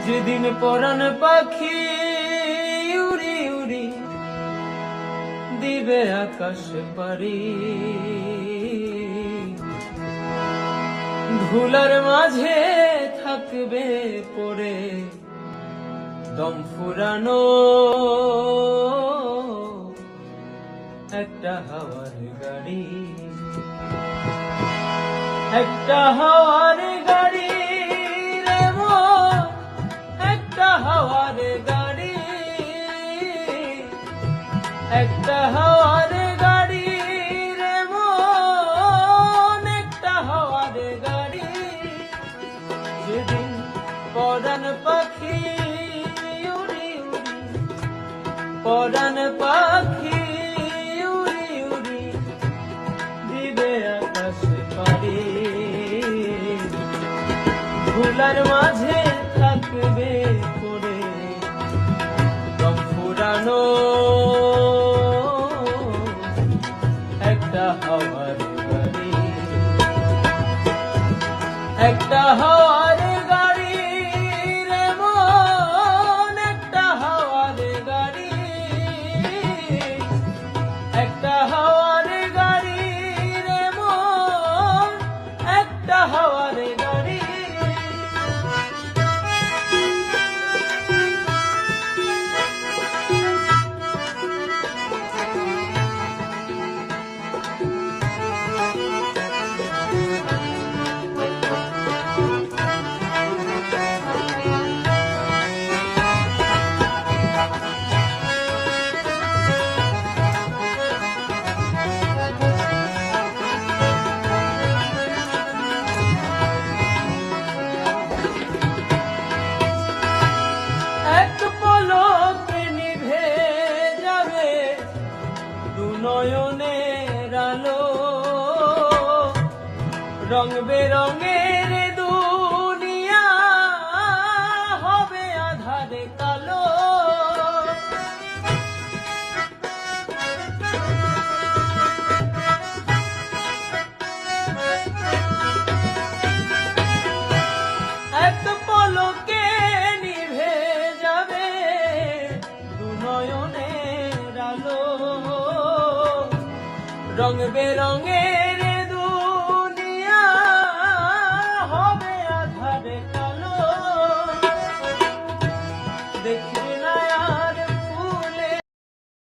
যেদিন পরাণ পাখি উড়ি উড়ি দিবে আকাশ পারি, ধুলার মাঝে থাকবে পড়ে দম ফুরানো একটা হাওয়ার গাড়ি, একটা হাওয়ার গাড়ি রে মন, একটা হাওয়ার গাড়ি, একটা হাওয়ার গাড়ি রে মন, একটা হাওয়ার গাড়ি। যেদিন পরাণ পাখি উড়ি উড়ি, পরাণ পাখি উড়ি উড়ি দিবে আকাশ পারি, ধুলার মাঝে থাকবে পড়ে দম ফুরানো একটা হাওয়ার গাড়ি, একটা হাওয়ার গাড়ি রে মন, একটা হাওয়ার গাড়ি, একটা হাওয়ার গাড়ি রে মন, একটা হাওয়ার গাড়ি। নয়নের আলো রং বেরঙের দুনিয়া হবে আধারে কালো, এক পলকে নিভে যাবে দু নয়নের আলো, রং বেরঙের